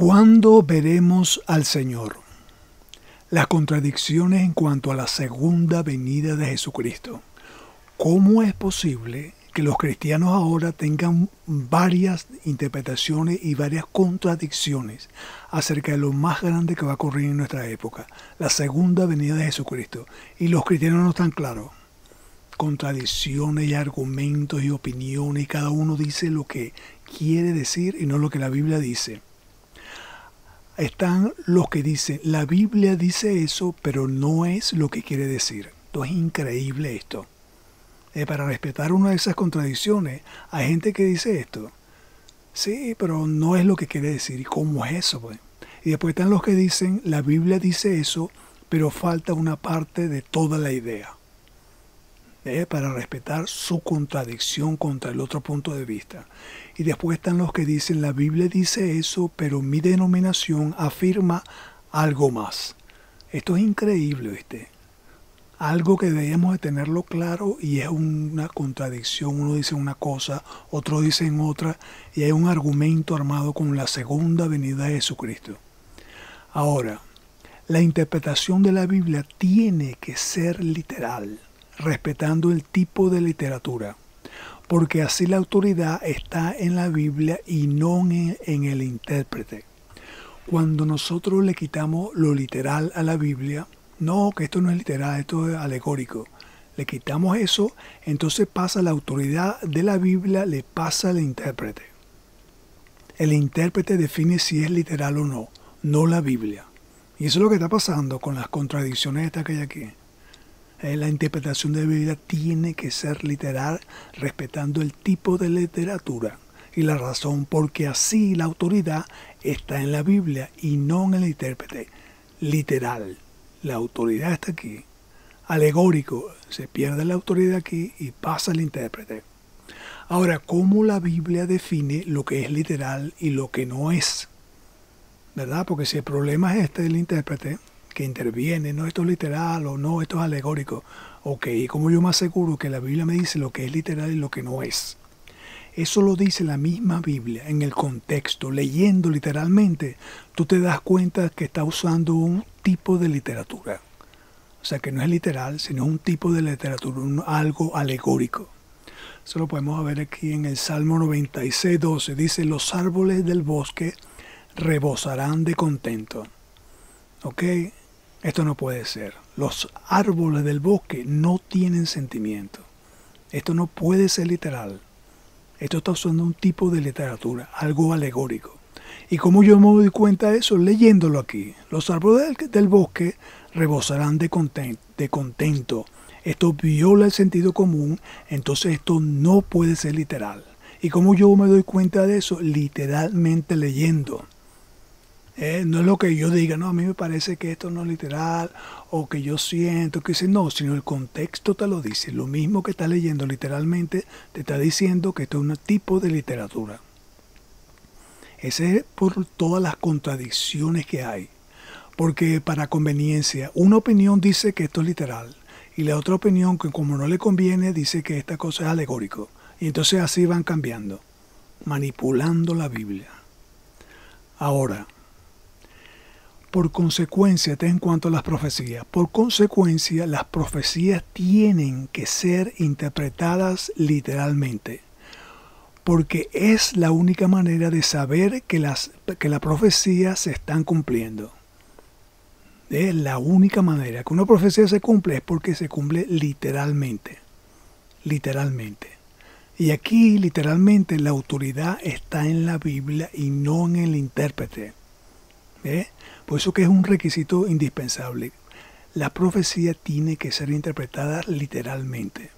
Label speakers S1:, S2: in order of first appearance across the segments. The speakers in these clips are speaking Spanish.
S1: ¿Cuándo veremos al Señor? Las contradicciones en cuanto a la segunda venida de Jesucristo. ¿Cómo es posible que los cristianos ahora tengan varias interpretaciones y varias contradicciones acerca de lo más grande que va a ocurrir en nuestra época, la segunda venida de Jesucristo? Y los cristianos no están claros. Contradicciones y argumentos y opiniones, y cada uno dice lo que quiere decir y no lo que la Biblia dice. Están los que dicen, la Biblia dice eso, pero no es lo que quiere decir. Esto es increíble esto. Para respetar una de esas contradicciones, hay gente que dice esto. Sí, pero no es lo que quiere decir. ¿Y cómo es eso, pues? Y después están los que dicen, la Biblia dice eso, pero falta una parte de toda la idea. Para respetar su contradicción contra el otro punto de vista. Y después están los que dicen, la Biblia dice eso, pero mi denominación afirma algo más. Esto es increíble, ¿viste? Algo que debemos de tenerlo claro y es una contradicción. Uno dice una cosa, otro dice otra, y hay un argumento armado con la segunda venida de Jesucristo. Ahora, la interpretación de la Biblia tiene que ser literal, respetando el tipo de literatura, porque así la autoridad está en la Biblia y no en el intérprete. Cuando nosotros le quitamos lo literal a la Biblia, no, que esto no es literal, esto es alegórico, le quitamos eso, entonces pasa la autoridad de la Biblia, le pasa al intérprete. El intérprete define si es literal o no, no la Biblia. Y eso es lo que está pasando con las contradicciones estas que hay aquí. La interpretación de la Biblia tiene que ser literal, respetando el tipo de literatura. Y la razón, porque así la autoridad está en la Biblia y no en el intérprete. Literal, la autoridad está aquí. Alegórico, se pierde la autoridad aquí y pasa al intérprete. Ahora, ¿cómo la Biblia define lo que es literal y lo que no es? ¿Verdad? Porque si el problema es este del intérprete, que interviene, no, esto es literal o no, esto es alegórico. Ok, ¿cómo yo me aseguro que la Biblia me dice lo que es literal y lo que no es? Eso lo dice la misma Biblia en el contexto. Leyendo literalmente, tú te das cuenta que está usando un tipo de literatura. O sea, que no es literal, sino un tipo de literatura, algo alegórico. Eso lo podemos ver aquí en el Salmo 96, 12. Dice, los árboles del bosque rebosarán de contento. ¿Ok? Esto no puede ser. Los árboles del bosque no tienen sentimiento. Esto no puede ser literal. Esto está usando un tipo de literatura, algo alegórico. ¿Y cómo yo me doy cuenta de eso? Leyéndolo aquí. Los árboles del bosque rebosarán de contento. Esto viola el sentido común, entonces esto no puede ser literal. ¿Y cómo yo me doy cuenta de eso? Literalmente leyendo. No es lo que yo diga, no, a mí me parece que esto no es literal, o que yo siento, que no, sino el contexto te lo dice. Lo mismo que estás leyendo literalmente, te está diciendo que esto es un tipo de literatura. Ese es por todas las contradicciones que hay. Porque para conveniencia, una opinión dice que esto es literal, y la otra opinión, que como no le conviene, dice que esta cosa es alegórico. Y entonces así van cambiando, manipulando la Biblia. Ahora, por consecuencia, en cuanto a las profecías, por consecuencia, las profecías tienen que ser interpretadas literalmente, porque es la única manera de saber que las profecías se están cumpliendo. Es la única manera que una profecía se cumple es porque se cumple literalmente. Literalmente. Y aquí, literalmente, la autoridad está en la Biblia y no en el intérprete. Por eso que es un requisito indispensable. La profecía tiene que ser interpretada literalmente.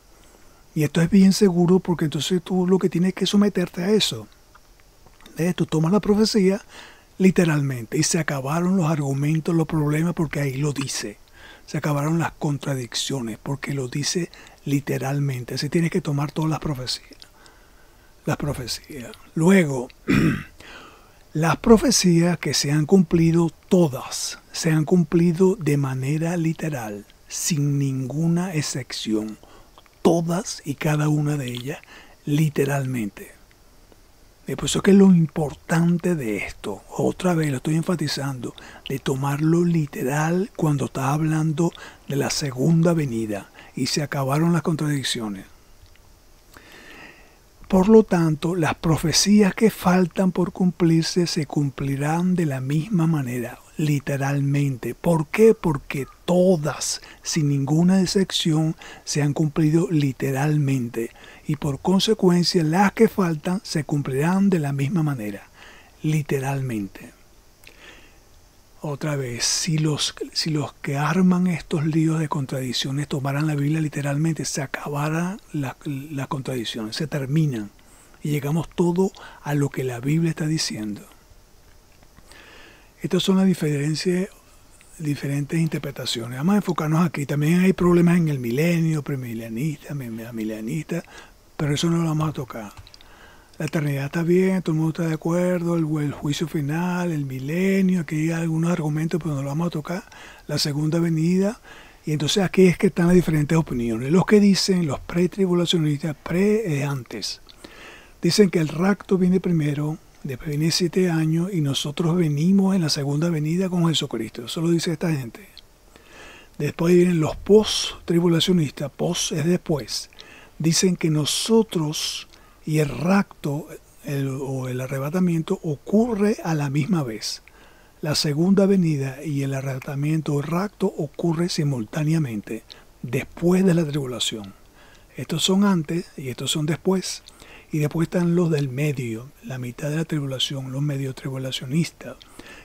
S1: Y esto es bien seguro porque entonces tú lo que tienes que someterte a eso. Tú tomas la profecía literalmente y se acabaron los argumentos, los problemas porque ahí lo dice. Se acabaron las contradicciones porque lo dice literalmente. Así tienes que tomar todas las profecías. Las profecías. Luego, las profecías que se han cumplido, todas, se han cumplido de manera literal, sin ninguna excepción. Todas y cada una de ellas, literalmente. Y por eso es que lo importante de esto, otra vez lo estoy enfatizando, de tomarlo literal cuando está hablando de la segunda venida y se acabaron las contradicciones. Por lo tanto, las profecías que faltan por cumplirse se cumplirán de la misma manera, literalmente. ¿Por qué? Porque todas, sin ninguna excepción, se han cumplido literalmente. Y por consecuencia, las que faltan se cumplirán de la misma manera, literalmente. Otra vez, si los que arman estos líos de contradicciones tomaran la Biblia literalmente, se acabarán las contradicciones, se terminan y llegamos todo a lo que la Biblia está diciendo. Estas son las diferentes interpretaciones. Vamos a enfocarnos aquí. También hay problemas en el milenio, premilenialista, milenista, pero eso no lo vamos a tocar. La eternidad está bien, todo el mundo está de acuerdo, el juicio final, el milenio, aquí hay algunos argumentos, pero no lo vamos a tocar. La segunda venida, y entonces aquí es que están las diferentes opiniones. Los que dicen, los pretribulacionistas, antes, dicen que el rapto viene primero, después viene 7 años, y nosotros venimos en la segunda venida con Jesucristo. Eso lo dice esta gente. Después vienen los post-tribulacionistas, post es después. Dicen que nosotros y el rapto o el arrebatamiento ocurre a la misma vez. La segunda venida y el arrebatamiento o rapto ocurre simultáneamente, después de la tribulación. Estos son antes y estos son después. Y después están los del medio, la mitad de la tribulación, los medio tribulacionistas,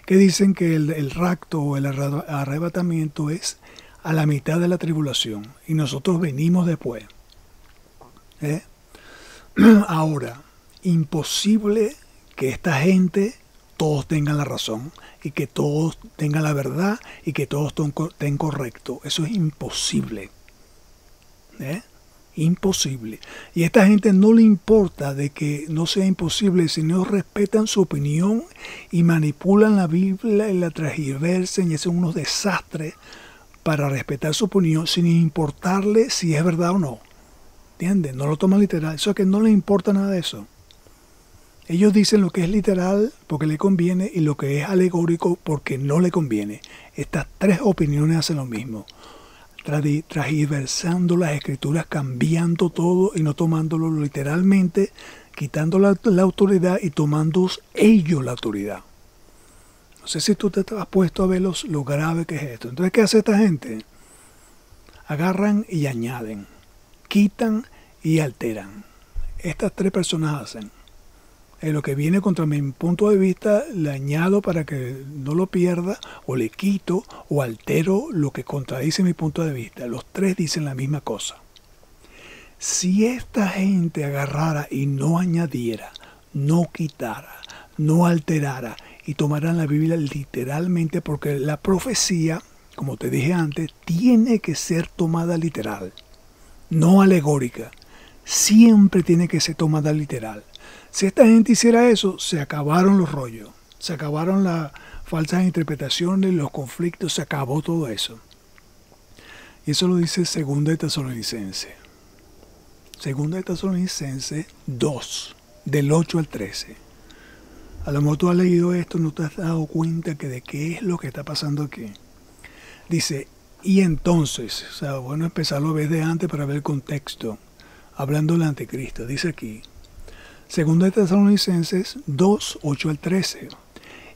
S1: que dicen que el rapto o el arrebatamiento es a la mitad de la tribulación y nosotros venimos después. Ahora, imposible que esta gente todos tengan la razón y que todos tengan la verdad y que todos estén correctos. Eso es imposible. Imposible. Y a esta gente no le importa de que no sea imposible, sino respetan su opinión y manipulan la Biblia y la transgiversan y hacen unos desastres para respetar su opinión sin importarle si es verdad o no. ¿Entienden? No lo toman literal. Eso es que no les importa nada de eso. Ellos dicen lo que es literal porque le conviene y lo que es alegórico porque no le conviene. Estas tres opiniones hacen lo mismo. Transversando las escrituras, cambiando todo y no tomándolo literalmente, quitando la autoridad y tomando ellos la autoridad. No sé si tú te has puesto a ver lo grave que es esto. Entonces, ¿qué hace esta gente? Agarran y añaden, quitan y alteran. Estas tres personas hacen. Lo que viene contra mi punto de vista, le añado para que no lo pierda, o le quito o altero lo que contradice mi punto de vista. Los tres dicen la misma cosa. Si esta gente agarrara y no añadiera, no quitara, no alterara y tomaran la Biblia literalmente, porque la profecía, como te dije antes, tiene que ser tomada literal, no alegórica. Siempre tiene que ser tomada literal. Si esta gente hiciera eso, se acabaron los rollos, se acabaron las falsas interpretaciones, los conflictos, se acabó todo eso. Y eso lo dice 2 de Tesalonicenses. 2 de Tesalonicenses 2, del 8 al 13. A lo mejor tú has leído esto, no te has dado cuenta que de qué es lo que está pasando aquí. Dice, y entonces, o sea, bueno, empezarlo a ver de antes para ver el contexto. Hablando del anticristo, dice aquí. 2 de Tesalonicenses 2, 8 al 13.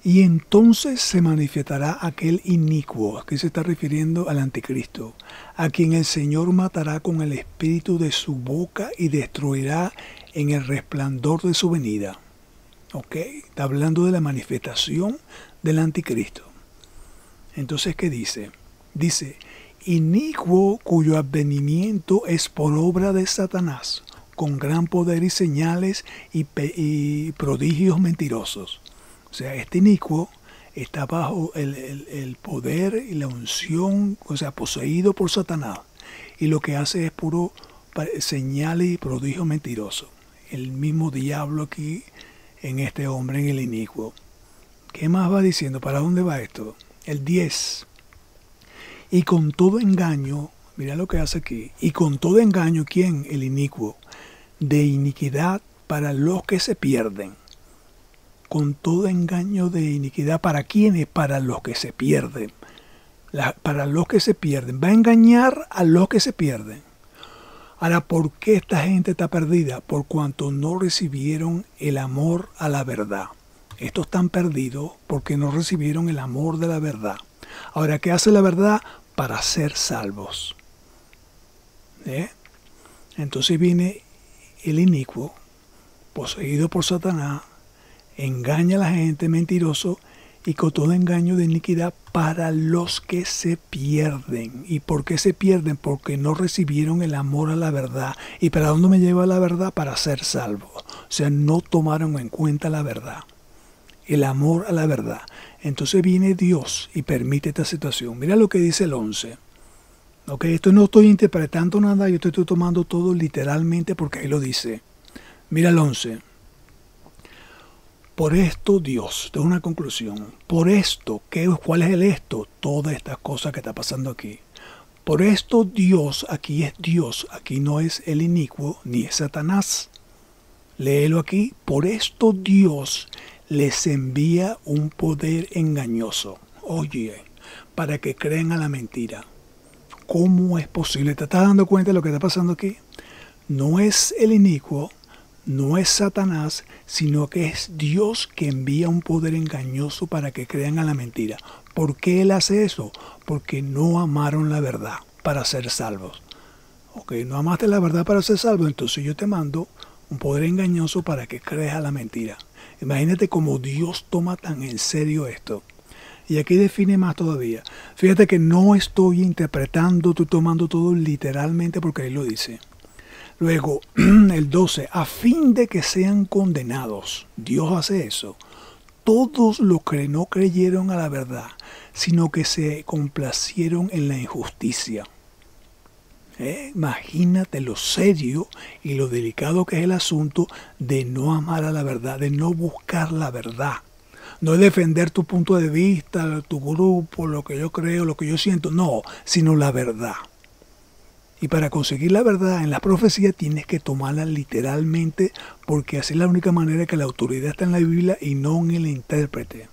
S1: Y entonces se manifestará aquel inicuo, aquí se está refiriendo al anticristo, a quien el Señor matará con el espíritu de su boca y destruirá en el resplandor de su venida. ¿Ok? Está hablando de la manifestación del anticristo. Entonces, ¿qué dice? Dice, inicuo cuyo advenimiento es por obra de Satanás, con gran poder y señales y prodigios mentirosos. O sea, este inicuo está bajo el poder y la unción, o sea, poseído por Satanás. Y lo que hace es puro señales y prodigios mentirosos. El mismo diablo aquí en este hombre, en el inicuo. ¿Qué más va diciendo? ¿Para dónde va esto? El 10. Y con todo engaño, mira lo que hace aquí. Y con todo engaño, ¿quién? El inicuo. De iniquidad para los que se pierden. con todo engaño de iniquidad. ¿Para quiénes? Para los que se pierden. Para los que se pierden. Va a engañar a los que se pierden. Ahora, ¿por qué esta gente está perdida? Por cuanto no recibieron el amor a la verdad. Estos están perdidos porque no recibieron el amor de la verdad. Ahora, ¿qué hace la verdad? Para ser salvos. Entonces viene el inicuo, poseído por Satanás, engaña a la gente, mentiroso, y con todo engaño de iniquidad para los que se pierden. ¿Y por qué se pierden? Porque no recibieron el amor a la verdad. ¿Y para dónde me lleva la verdad? Para ser salvo. O sea, no tomaron en cuenta la verdad. El amor a la verdad. Entonces viene Dios y permite esta situación. Mira lo que dice el 11. Esto no estoy interpretando nada, yo estoy tomando todo literalmente porque ahí lo dice. Mira el 11. Por esto Dios, esto es una conclusión, por esto, ¿cuál es el esto? Todas estas cosas que está pasando aquí. Por esto Dios, aquí no es el inicuo ni es Satanás. Léelo aquí, por esto Dios les envía un poder engañoso, oye, para que crean a la mentira. ¿Cómo es posible? ¿Te estás dando cuenta de lo que está pasando aquí? No es el inicuo, no es Satanás, sino que es Dios que envía un poder engañoso para que crean a la mentira. ¿Por qué Él hace eso? Porque no amaron la verdad para ser salvos. No amaste la verdad para ser salvo, entonces yo te mando un poder engañoso para que creas a la mentira. Imagínate cómo Dios toma tan en serio esto. Y aquí define más todavía. Fíjate que no estoy interpretando, estoy tomando todo literalmente porque ahí lo dice. Luego, el 12, a fin de que sean condenados. Dios hace eso. Todos los que no creyeron a la verdad, sino que se complacieron en la injusticia. Imagínate lo serio y lo delicado que es el asunto de no amar a la verdad, de no buscar la verdad. No es defender tu punto de vista, tu grupo, lo que yo creo, lo que yo siento, no, sino la verdad. Y para conseguir la verdad en la profecía tienes que tomarla literalmente porque así es la única manera que la autoridad está en la Biblia y no en el intérprete.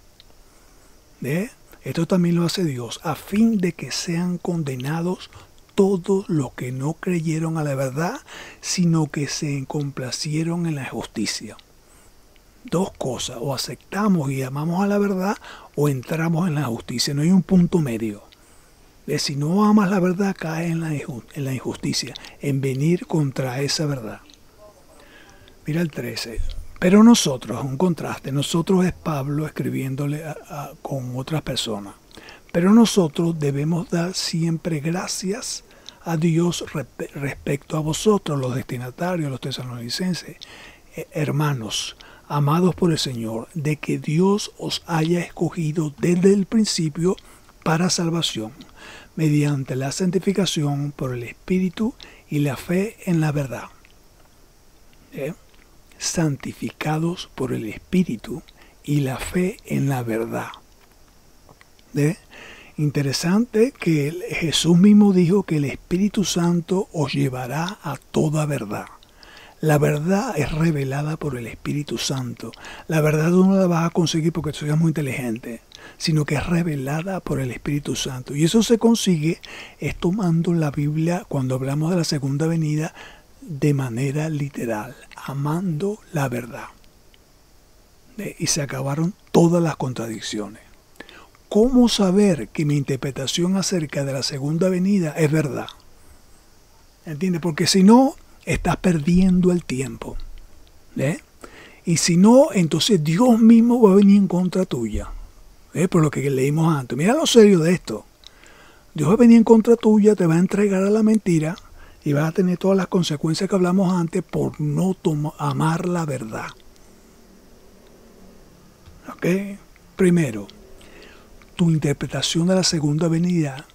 S1: Esto también lo hace Dios, a fin de que sean condenados todos los que no creyeron a la verdad, sino que se complacieron en la justicia. Dos cosas, o aceptamos y amamos a la verdad o entramos en la justicia, no hay un punto medio. Si no amas la verdad, caes en la injusticia, en venir contra esa verdad. Mira el 13. Pero nosotros, un contraste, nosotros es Pablo escribiéndole con otras personas. Pero nosotros debemos dar siempre gracias a Dios respecto a vosotros, los destinatarios, los tesalonicenses, hermanos, amados por el Señor, de que Dios os haya escogido desde el principio para salvación, mediante la santificación por el Espíritu y la fe en la verdad. Santificados por el Espíritu y la fe en la verdad. Interesante que Jesús mismo dijo que el Espíritu Santo os llevará a toda verdad. La verdad es revelada por el Espíritu Santo. La verdad no la vas a conseguir porque tú seas muy inteligente, sino que es revelada por el Espíritu Santo. Y eso se consigue es tomando la Biblia, cuando hablamos de la segunda venida, de manera literal, amando la verdad. Y se acabaron todas las contradicciones. ¿Cómo saber que mi interpretación acerca de la segunda venida es verdad? ¿Entiendes? Porque si no, estás perdiendo el tiempo. Y si no, entonces Dios mismo va a venir en contra tuya. Por lo que leímos antes. Mira lo serio de esto. Dios va a venir en contra tuya, te va a entregar a la mentira y vas a tener todas las consecuencias que hablamos antes por no amar la verdad. Primero, tu interpretación de la segunda venida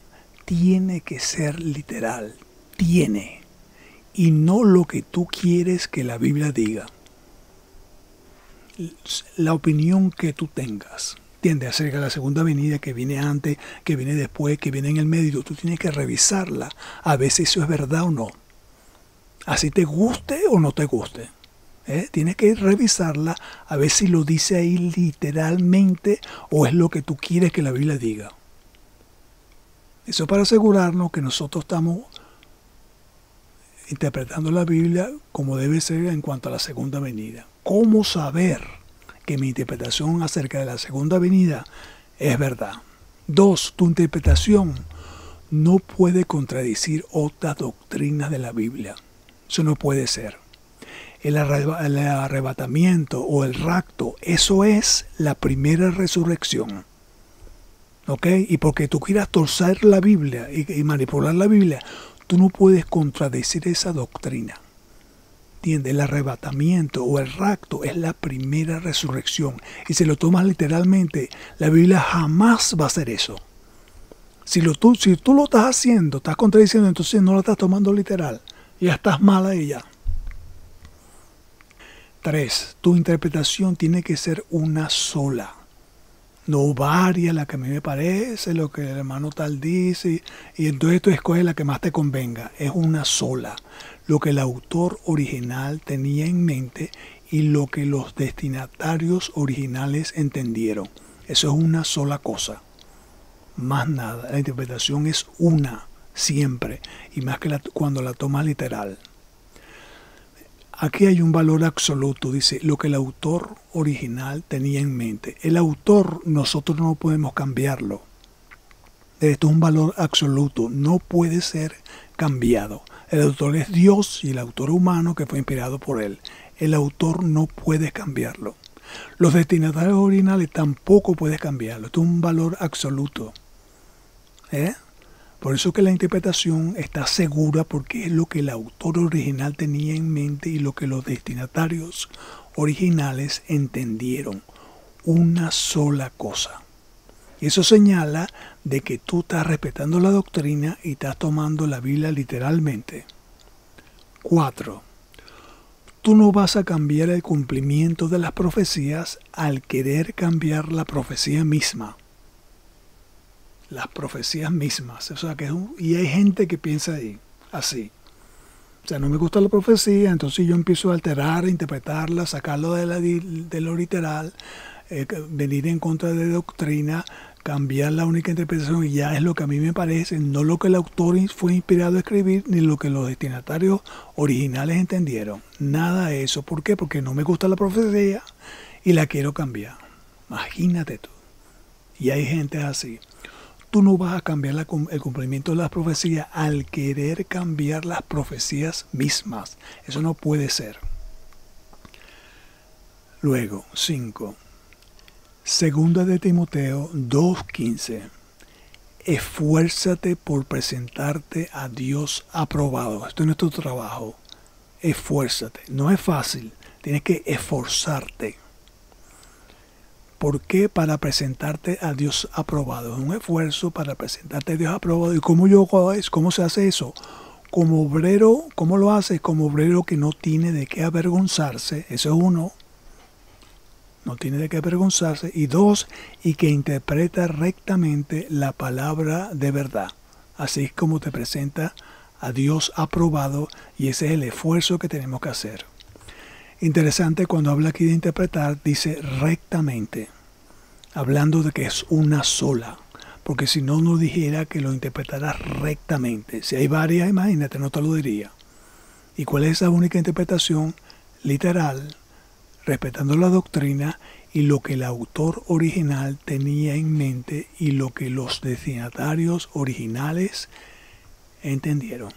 S1: tiene que ser literal. Tiene. Y no lo que tú quieres que la Biblia diga. La opinión que tú tengas. ¿Entiendes? Acerca de la segunda venida, que viene antes, que viene después, que viene en el medio. Tú tienes que revisarla. A ver si eso es verdad o no. Así te guste o no te guste. Tienes que revisarla a ver si lo dice ahí literalmente o es lo que tú quieres que la Biblia diga. Eso para asegurarnos que nosotros estamos interpretando la Biblia como debe ser en cuanto a la segunda venida. ¿Cómo saber que mi interpretación acerca de la segunda venida es verdad? 2. Tu interpretación no puede contradecir otras doctrinas de la Biblia. Eso no puede ser. El arrebatamiento o el rapto, eso es la primera resurrección. ¿Ok? Y porque tú quieras torcer la Biblia y manipular la Biblia, tú no puedes contradecir esa doctrina. ¿Entiendes? El arrebatamiento o el rapto es la primera resurrección. Y si lo tomas literalmente, la Biblia jamás va a hacer eso. Si tú lo estás haciendo, estás contradiciendo, entonces no lo estás tomando literal. Ya estás mal ahí ya. 3. Tu interpretación tiene que ser una sola. No varia la que a mí me parece, lo que el hermano tal dice, y entonces tú escoges la que más te convenga. Es una sola. Lo que el autor original tenía en mente y lo que los destinatarios originales entendieron. Eso es una sola cosa. Más nada. La interpretación es una, siempre, y más que cuando la tomas literal. Aquí hay un valor absoluto, dice, lo que el autor original tenía en mente. El autor nosotros no podemos cambiarlo. Esto es un valor absoluto, no puede ser cambiado. El autor es Dios y el autor humano que fue inspirado por él. El autor no puede cambiarlo. Los destinatarios originales tampoco puedes cambiarlo. Esto es un valor absoluto. Por eso que la interpretación está segura porque es lo que el autor original tenía en mente y lo que los destinatarios originales entendieron. Una sola cosa. Y eso señala de que tú estás respetando la doctrina y estás tomando la Biblia literalmente. 4. Tú no vas a cambiar el cumplimiento de las profecías al querer cambiar la profecía misma. Las profecías mismas. O sea, y hay gente que piensa así. O sea, no me gusta la profecía, entonces yo empiezo a alterar, interpretarla, sacarlo de lo literal, venir en contra de doctrina, cambiar la única interpretación y ya es lo que a mí me parece, no lo que el autor fue inspirado a escribir, ni lo que los destinatarios originales entendieron. Nada de eso. ¿Por qué? Porque no me gusta la profecía y la quiero cambiar. Imagínate tú. Y hay gente así. Tú no vas a cambiar el cumplimiento de las profecías al querer cambiar las profecías mismas. Eso no puede ser. Luego, 5. Segunda de Timoteo 2:15. Esfuérzate por presentarte a Dios aprobado. Esto es nuestro trabajo. Esfuérzate. No es fácil. Tienes que esforzarte. ¿Por qué? Para presentarte a Dios aprobado. Es un esfuerzo para presentarte a Dios aprobado. ¿Y cómo se hace eso? Como obrero, ¿cómo lo haces? Como obrero que no tiene de qué avergonzarse. Eso es uno. No tiene de qué avergonzarse. Y 2, y que interpreta rectamente la palabra de verdad. Así es como te presenta a Dios aprobado y ese es el esfuerzo que tenemos que hacer. Interesante, cuando habla aquí de interpretar, dice rectamente, hablando de que es una sola, porque si no, no dijera que lo interpretarás rectamente. Si hay varias, imagínate, no te lo diría. ¿Y cuál es esa única interpretación? Literal, respetando la doctrina y lo que el autor original tenía en mente y lo que los destinatarios originales entendieron.